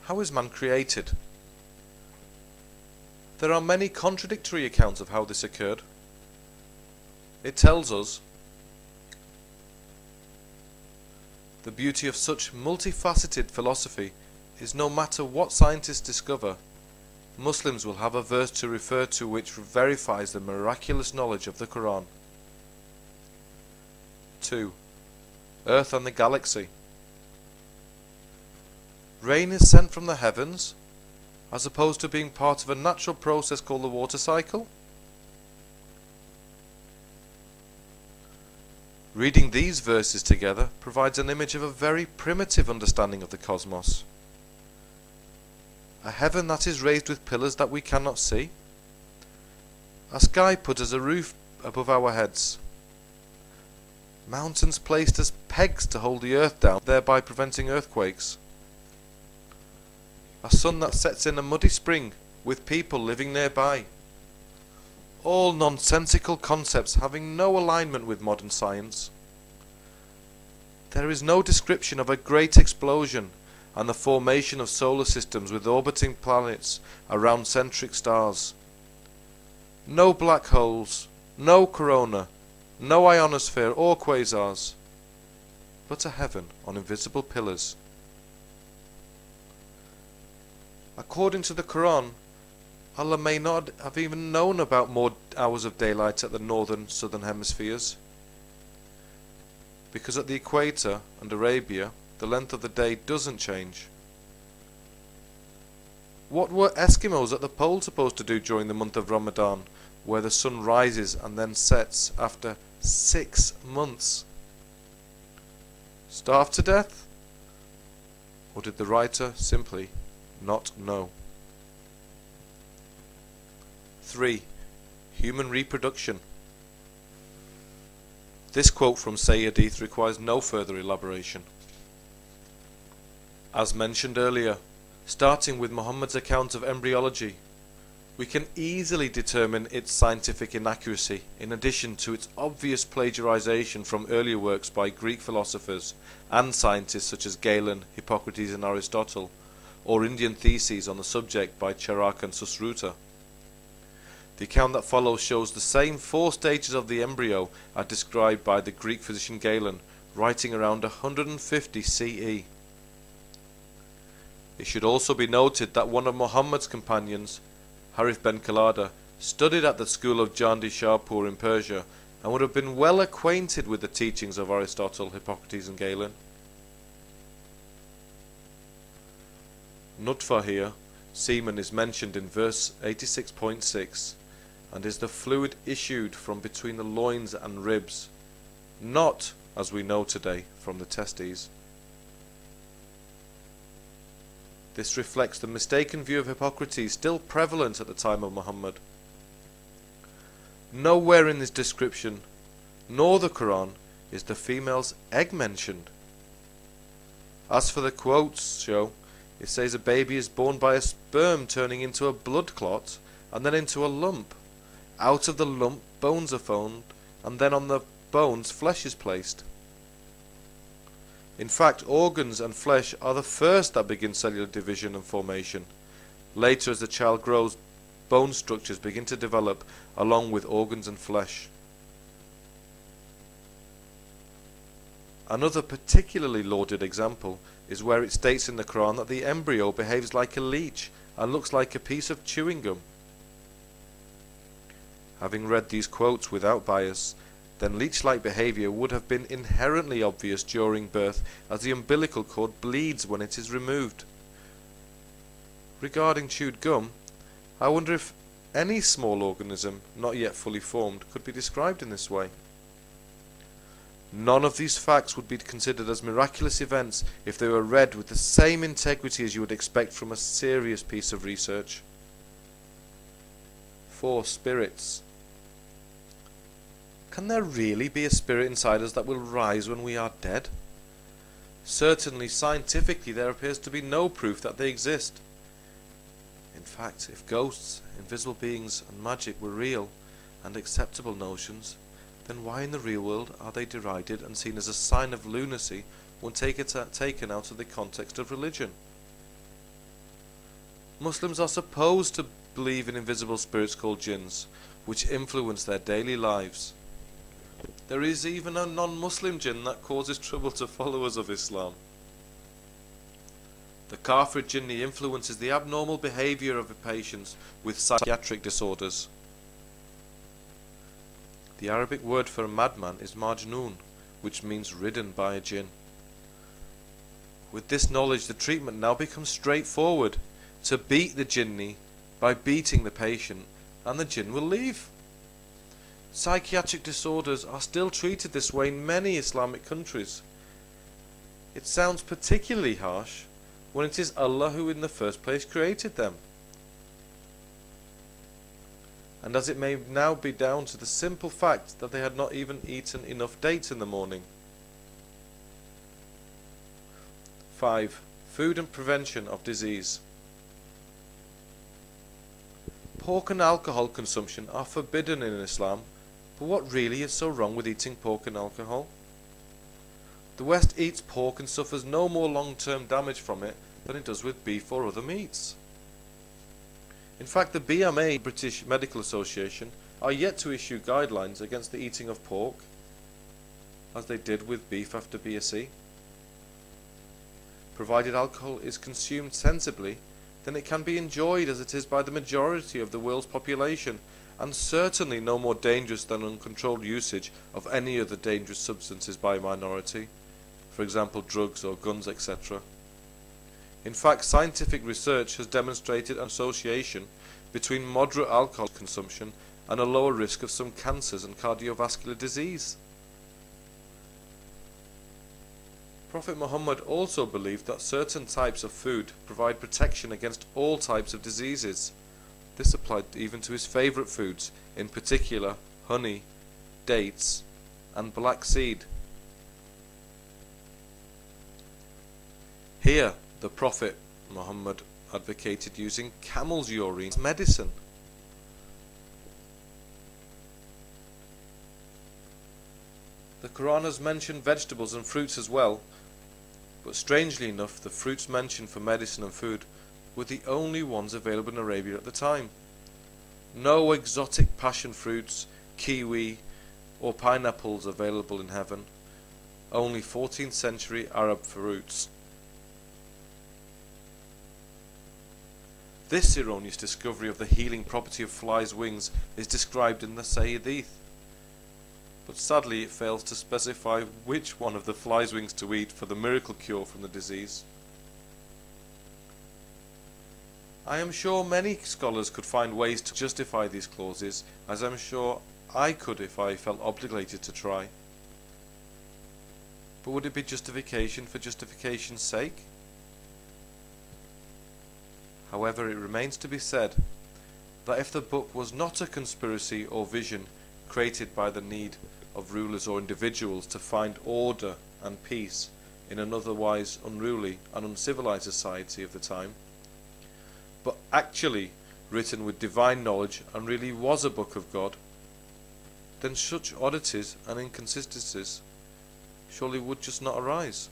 How is man created? There are many contradictory accounts of how this occurred. It tells us the beauty of such multifaceted philosophy is no matter what scientists discover, Muslims will have a verse to refer to which verifies the miraculous knowledge of the Quran. 2. Earth and the galaxy. Rain is sent from the heavens, as opposed to being part of a natural process called the water cycle? Reading these verses together provides an image of a very primitive understanding of the cosmos. A heaven that is raised with pillars that we cannot see. A sky put as a roof above our heads. Mountains placed as pegs to hold the earth down, thereby preventing earthquakes. A sun that sets in a muddy spring, with people living nearby. All nonsensical concepts having no alignment with modern science. There is no description of a great explosion and the formation of solar systems with orbiting planets around centric stars. No black holes, no corona, no ionosphere or quasars, but a heaven on invisible pillars. According to the Quran, Allah may not have even known about more hours of daylight at the northern southern hemispheres, because at the equator and Arabia the length of the day doesn't change. What were Eskimos at the pole supposed to do during the month of Ramadan, where the sun rises and then sets after 6 months? Starve to death? Or did the writer simply not know? 3. Human reproduction. This quote from Sayyidith requires no further elaboration. As mentioned earlier, starting with Muhammad's account of embryology, we can easily determine its scientific inaccuracy in addition to its obvious plagiarization from earlier works by Greek philosophers and scientists such as Galen, Hippocrates and Aristotle, or Indian theses on the subject by Charak and Susruta. The account that follows shows the same 4 stages of the embryo are described by the Greek physician Galen, writing around 150 CE. It should also be noted that one of Muhammad's companions, Harith ben Qalada, studied at the school of Jandi Shahpur in Persia and would have been well acquainted with the teachings of Aristotle, Hippocrates and Galen. Nutfa here, semen, is mentioned in verse 86.6 and is the fluid issued from between the loins and ribs, not, as we know today, from the testes. This reflects the mistaken view of Hippocrates still prevalent at the time of Muhammad. Nowhere in this description, nor the Quran, is the female's egg mentioned. As for the quotes show, it says a baby is born by a sperm turning into a blood clot and then into a lump. Out of the lump bones are formed, and then on the bones flesh is placed. In fact, organs and flesh are the first that begin cellular division and formation. Later, as the child grows, bone structures begin to develop along with organs and flesh. Another particularly lauded example is where it states in the Quran that the embryo behaves like a leech and looks like a piece of chewing gum. Having read these quotes without bias, then leech-like behaviour would have been inherently obvious during birth, as the umbilical cord bleeds when it is removed. Regarding chewed gum, I wonder if any small organism not yet fully formed could be described in this way. None of these facts would be considered as miraculous events if they were read with the same integrity as you would expect from a serious piece of research. 4. Spirits. Can there really be a spirit inside us that will rise when we are dead? Certainly, scientifically, there appears to be no proof that they exist. In fact, if ghosts, invisible beings, and magic were real and acceptable notions, then why in the real world are they derided and seen as a sign of lunacy when taken out of the context of religion? Muslims are supposed to believe in invisible spirits called jinns, which influence their daily lives. There is even a non-Muslim jinn that causes trouble to followers of Islam. The Kafir jinni influences the abnormal behavior of patients with psychiatric disorders. The Arabic word for a madman is majnoon, which means ridden by a jinn. With this knowledge, the treatment now becomes straightforward: to beat the jinni by beating the patient, and the jinn will leave. Psychiatric disorders are still treated this way in many Islamic countries. It sounds particularly harsh when it is Allah who in the first place created them. And as it may now be down to the simple fact that they had not even eaten enough dates in the morning. 5. Food and prevention of disease. Pork and alcohol consumption are forbidden in Islam, but what really is so wrong with eating pork and alcohol? The West eats pork and suffers no more long-term damage from it than it does with beef or other meats. In fact, the BMA, British Medical Association, are yet to issue guidelines against the eating of pork, as they did with beef after BSE. Provided alcohol is consumed sensibly, then it can be enjoyed as it is by the majority of the world's population, and certainly no more dangerous than uncontrolled usage of any other dangerous substances by a minority, for example drugs or guns, etc. In fact, scientific research has demonstrated an association between moderate alcohol consumption and a lower risk of some cancers and cardiovascular disease. Prophet Muhammad also believed that certain types of food provide protection against all types of diseases. This applied even to his favourite foods, in particular honey, dates and black seed. Here the Prophet Muhammad advocated using camel's urine as medicine. The Quran has mentioned vegetables and fruits as well, but strangely enough the fruits mentioned for medicine and food were the only ones available in Arabia at the time. No exotic passion fruits, kiwi or pineapples available in heaven, only 14th century Arab fruits. This erroneous discovery of the healing property of flies' wings is described in the Sahih, but sadly it fails to specify which one of the flies' wings to eat for the miracle cure from the disease. I am sure many scholars could find ways to justify these clauses, as I am sure I could if I felt obligated to try. But would it be justification for justification's sake? However, it remains to be said that if the book was not a conspiracy or vision created by the need of rulers or individuals to find order and peace in an otherwise unruly and uncivilized society of the time, but actually written with divine knowledge and really was a book of God, then such oddities and inconsistencies surely would just not arise.